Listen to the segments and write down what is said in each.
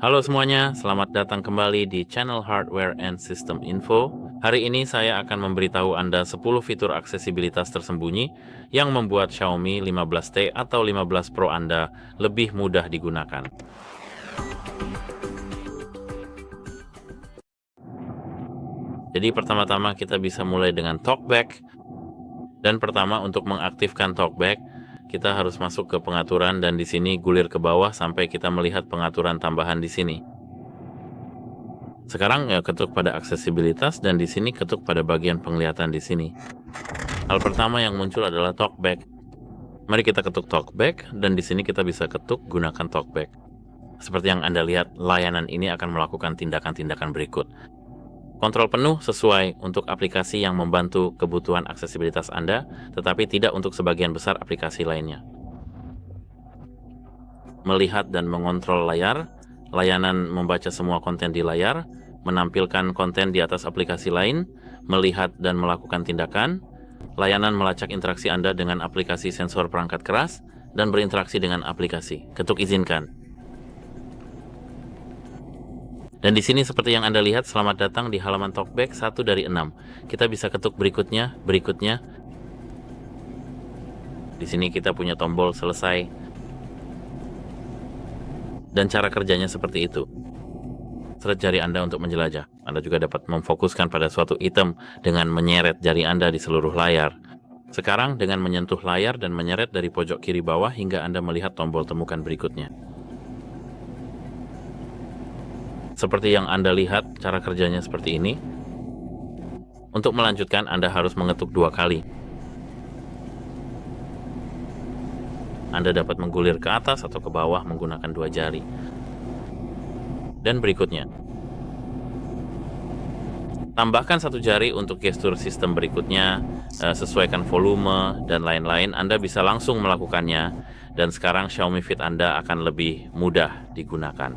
Halo semuanya, selamat datang kembali di channel Hardware and System Info. Hari ini saya akan memberitahu Anda 10 fitur aksesibilitas tersembunyi yang membuat Xiaomi 15T atau 15 Pro Anda lebih mudah digunakan. Jadi pertama-tama kita bisa mulai dengan TalkBack. Dan pertama untuk mengaktifkan TalkBack, kita harus masuk ke pengaturan dan di sini gulir ke bawah sampai kita melihat pengaturan tambahan di sini. Sekarang ketuk pada aksesibilitas dan di sini ketuk pada bagian penglihatan di sini. Hal pertama yang muncul adalah TalkBack. Mari kita ketuk TalkBack dan di sini kita bisa ketuk gunakan TalkBack. Seperti yang Anda lihat, layanan ini akan melakukan tindakan-tindakan berikut. Kontrol penuh sesuai untuk aplikasi yang membantu kebutuhan aksesibilitas Anda, tetapi tidak untuk sebagian besar aplikasi lainnya. Melihat dan mengontrol layar, layanan membaca semua konten di layar, menampilkan konten di atas aplikasi lain, melihat dan melakukan tindakan, layanan melacak interaksi Anda dengan aplikasi sensor perangkat keras, dan berinteraksi dengan aplikasi. Ketuk izinkan. Dan di sini seperti yang Anda lihat, selamat datang di halaman TalkBack 1 dari 6. Kita bisa ketuk berikutnya. Di sini kita punya tombol selesai. Dan cara kerjanya seperti itu. Seret jari Anda untuk menjelajah. Anda juga dapat memfokuskan pada suatu item dengan menyeret jari Anda di seluruh layar. Sekarang dengan menyentuh layar dan menyeret dari pojok kiri bawah hingga Anda melihat tombol temukan berikutnya. Seperti yang Anda lihat, cara kerjanya seperti ini. Untuk melanjutkan, Anda harus mengetuk 2 kali. Anda dapat menggulir ke atas atau ke bawah menggunakan 2 jari. Dan berikutnya. Tambahkan 1 jari untuk gestur sistem berikutnya, sesuaikan volume, dan lain-lain. Anda bisa langsung melakukannya, dan sekarang Xiaomi Fit Anda akan lebih mudah digunakan.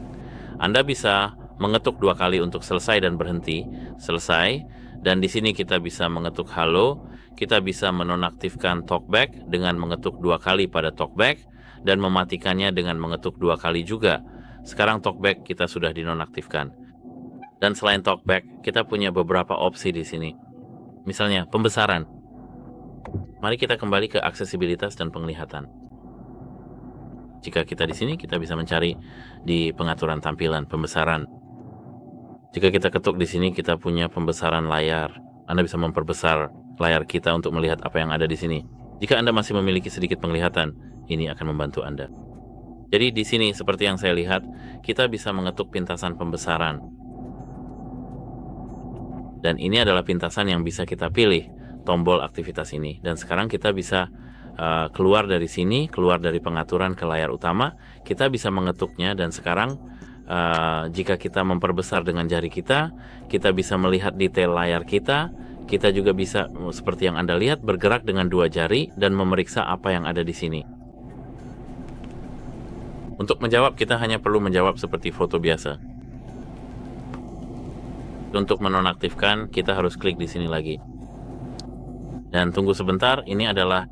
Anda bisa mengetuk 2 kali untuk selesai dan berhenti, selesai, dan di sini kita bisa mengetuk halo, kita bisa menonaktifkan TalkBack dengan mengetuk 2 kali pada TalkBack, dan mematikannya dengan mengetuk 2 kali juga. Sekarang TalkBack kita sudah dinonaktifkan. Dan selain TalkBack, kita punya beberapa opsi di sini. Misalnya, pembesaran. Mari kita kembali ke aksesibilitas dan penglihatan. Jika kita di sini, kita bisa mencari di pengaturan tampilan pembesaran. Jika kita ketuk di sini, kita punya pembesaran layar. Anda bisa memperbesar layar kita untuk melihat apa yang ada di sini. Jika Anda masih memiliki sedikit penglihatan, ini akan membantu Anda. Jadi di sini seperti yang saya lihat, kita bisa mengetuk pintasan pembesaran. Dan ini adalah pintasan yang bisa kita pilih, tombol aktivitas ini. Dan sekarang kita bisa keluar dari sini, keluar dari pengaturan ke layar utama. Kita bisa mengetuknya dan sekarang jika kita memperbesar dengan jari kita bisa melihat detail layar kita. Kita juga bisa, seperti yang Anda lihat, bergerak dengan 2 jari dan memeriksa apa yang ada di sini. Untuk menjawab, kita hanya perlu menjawab seperti foto biasa. Untuk menonaktifkan, kita harus klik di sini lagi. Dan tunggu sebentar, ini adalah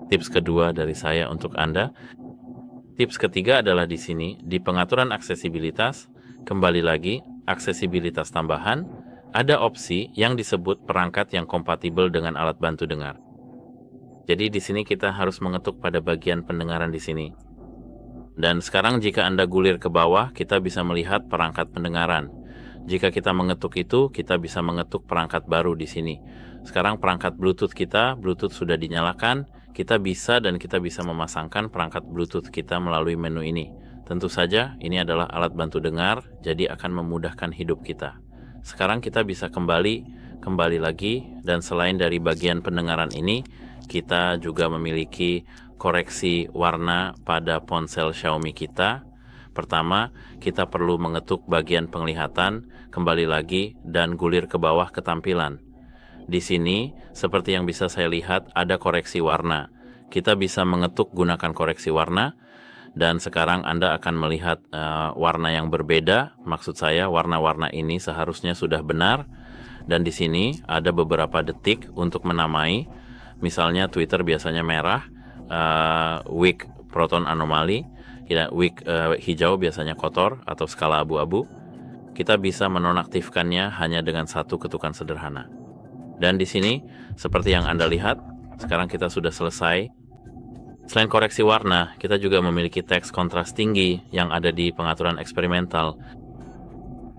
tips kedua dari saya untuk Anda. Tips ketiga adalah di sini, di pengaturan aksesibilitas, kembali lagi, aksesibilitas tambahan, ada opsi yang disebut perangkat yang kompatibel dengan alat bantu dengar. Jadi di sini kita harus mengetuk pada bagian pendengaran di sini. Dan sekarang jika Anda gulir ke bawah, kita bisa melihat perangkat pendengaran. Jika kita mengetuk itu, kita bisa mengetuk perangkat baru di sini. Sekarang perangkat Bluetooth kita, Bluetooth sudah dinyalakan. Kita bisa memasangkan perangkat Bluetooth kita melalui menu ini. Tentu saja ini adalah alat bantu dengar, jadi akan memudahkan hidup kita. Sekarang kita bisa kembali lagi, dan selain dari bagian pendengaran ini, kita juga memiliki koreksi warna pada ponsel Xiaomi kita. Pertama, kita perlu mengetuk bagian penglihatan, kembali lagi, dan gulir ke bawah ke tampilan. Di sini, seperti yang bisa saya lihat, ada koreksi warna. Kita bisa mengetuk gunakan koreksi warna, dan sekarang Anda akan melihat warna yang berbeda. Maksud saya, warna-warna ini seharusnya sudah benar. Dan di sini ada beberapa detik untuk menamai. Misalnya Twitter biasanya merah, weak proton anomali, weak hijau biasanya kotor atau skala abu-abu, kita bisa menonaktifkannya hanya dengan satu ketukan sederhana. Dan di sini, seperti yang Anda lihat, sekarang kita sudah selesai. Selain koreksi warna, kita juga memiliki teks kontras tinggi yang ada di pengaturan eksperimental.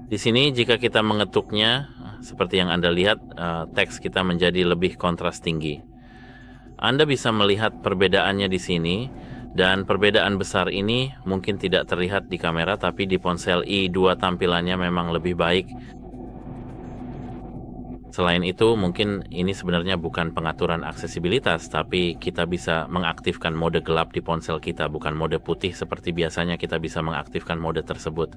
Di sini, jika kita mengetuknya, seperti yang Anda lihat, teks kita menjadi lebih kontras tinggi. Anda bisa melihat perbedaannya di sini, dan perbedaan besar ini mungkin tidak terlihat di kamera, tapi di ponsel i2 tampilannya memang lebih baik. Selain itu, mungkin ini sebenarnya bukan pengaturan aksesibilitas, tapi kita bisa mengaktifkan mode gelap di ponsel kita, bukan mode putih seperti biasanya kita bisa mengaktifkan mode tersebut.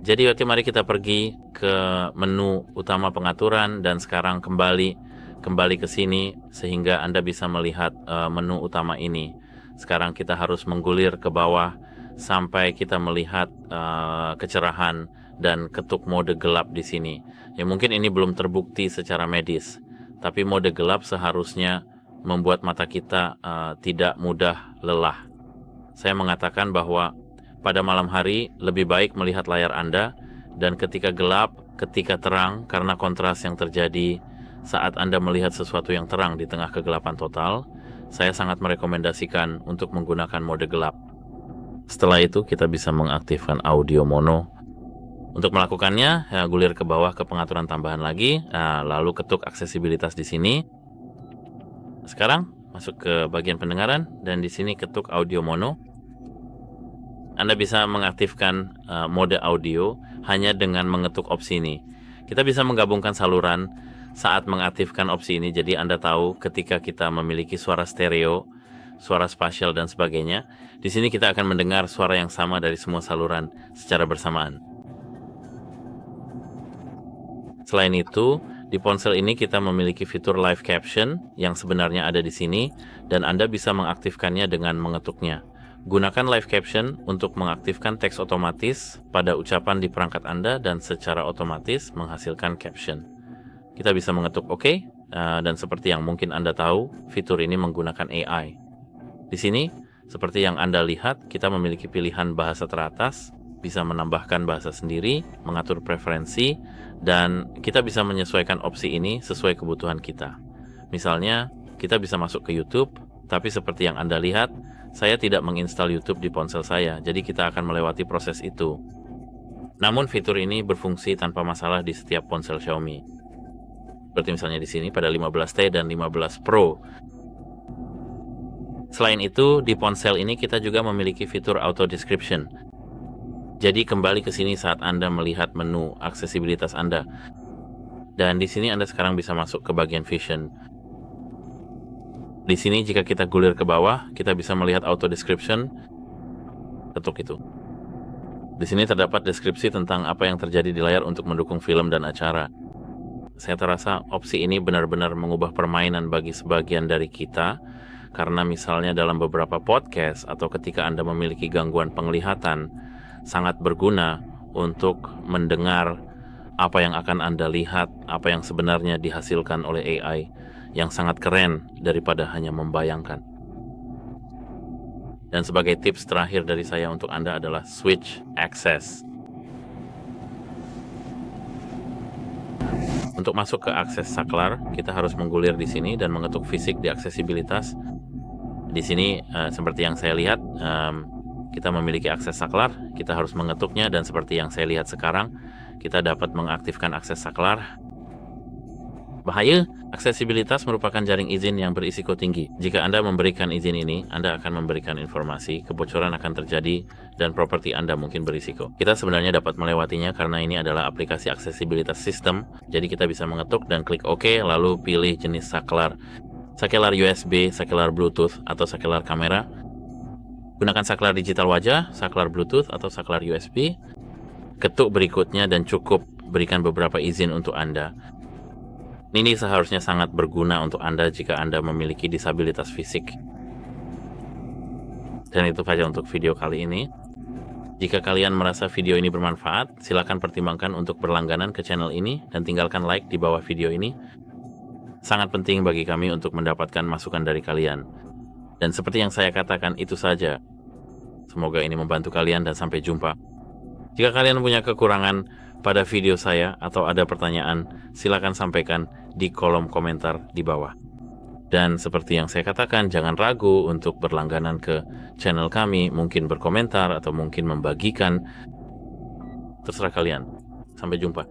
Jadi oke, mari kita pergi ke menu utama pengaturan dan sekarang kembali ke sini sehingga Anda bisa melihat menu utama ini. Sekarang kita harus menggulir ke bawah sampai kita melihat kecerahan dan ketuk mode gelap di sini. Ya mungkin ini belum terbukti secara medis, tapi mode gelap seharusnya membuat mata kita tidak mudah lelah. Saya mengatakan bahwa pada malam hari lebih baik melihat layar Anda, dan ketika gelap, ketika terang, karena kontras yang terjadi saat Anda melihat sesuatu yang terang di tengah kegelapan total, saya sangat merekomendasikan untuk menggunakan mode gelap. Setelah itu kita bisa mengaktifkan audio mono. Untuk melakukannya, gulir ke bawah ke pengaturan tambahan lagi, lalu ketuk aksesibilitas di sini. Sekarang masuk ke bagian pendengaran dan di sini ketuk audio mono. Anda bisa mengaktifkan mode audio hanya dengan mengetuk opsi ini. Kita bisa menggabungkan saluran saat mengaktifkan opsi ini, jadi Anda tahu ketika kita memiliki suara stereo, suara spasial dan sebagainya. Di sini kita akan mendengar suara yang sama dari semua saluran secara bersamaan. Selain itu, di ponsel ini kita memiliki fitur live caption yang sebenarnya ada di sini dan Anda bisa mengaktifkannya dengan mengetuknya. Gunakan live caption untuk mengaktifkan teks otomatis pada ucapan di perangkat Anda dan secara otomatis menghasilkan caption. Kita bisa mengetuk OK, dan seperti yang mungkin Anda tahu, fitur ini menggunakan AI. Di sini, seperti yang Anda lihat, kita memiliki pilihan bahasa teratas, bisa menambahkan bahasa sendiri, mengatur preferensi, dan kita bisa menyesuaikan opsi ini sesuai kebutuhan kita. Misalnya, kita bisa masuk ke YouTube, tapi seperti yang Anda lihat, saya tidak menginstal YouTube di ponsel saya, jadi kita akan melewati proses itu. Namun fitur ini berfungsi tanpa masalah di setiap ponsel Xiaomi. Seperti misalnya di sini pada 15T dan 15 Pro. Selain itu, di ponsel ini kita juga memiliki fitur auto description. Jadi kembali ke sini saat Anda melihat menu aksesibilitas Anda. Dan di sini Anda sekarang bisa masuk ke bagian vision. Di sini jika kita gulir ke bawah, kita bisa melihat auto description. Ketuk itu. Di sini terdapat deskripsi tentang apa yang terjadi di layar untuk mendukung film dan acara. Saya terasa opsi ini benar-benar mengubah permainan bagi sebagian dari kita, karena misalnya dalam beberapa podcast atau ketika Anda memiliki gangguan penglihatan, sangat berguna untuk mendengar apa yang akan Anda lihat, apa yang sebenarnya dihasilkan oleh AI, yang sangat keren daripada hanya membayangkan. Dan sebagai tips terakhir dari saya untuk Anda adalah switch access. Untuk masuk ke akses saklar, kita harus menggulir di sini dan mengetuk fisik di aksesibilitas. Di sini seperti yang saya lihat, kita memiliki akses saklar, kita harus mengetuknya dan seperti yang saya lihat sekarang, kita dapat mengaktifkan akses saklar. Bahaya, aksesibilitas merupakan jaring izin yang berisiko tinggi. Jika Anda memberikan izin ini, Anda akan memberikan informasi, kebocoran akan terjadi, dan properti Anda mungkin berisiko. Kita sebenarnya dapat melewatinya karena ini adalah aplikasi aksesibilitas sistem, jadi kita bisa mengetuk dan klik OK, lalu pilih jenis saklar. Saklar USB, saklar Bluetooth, atau saklar kamera. Gunakan saklar digital wajah, saklar Bluetooth, atau saklar USB. Ketuk berikutnya dan cukup berikan beberapa izin untuk Anda. Ini seharusnya sangat berguna untuk Anda jika Anda memiliki disabilitas fisik. Dan itu saja untuk video kali ini. Jika kalian merasa video ini bermanfaat, silakan pertimbangkan untuk berlangganan ke channel ini dan tinggalkan like di bawah video ini. Sangat penting bagi kami untuk mendapatkan masukan dari kalian. Dan seperti yang saya katakan, itu saja. Semoga ini membantu kalian dan sampai jumpa. Jika kalian punya kekurangan pada video saya atau ada pertanyaan, silakan sampaikan di kolom komentar di bawah. Dan seperti yang saya katakan, jangan ragu untuk berlangganan ke channel kami, mungkin berkomentar atau mungkin membagikan. Terserah kalian. Sampai jumpa.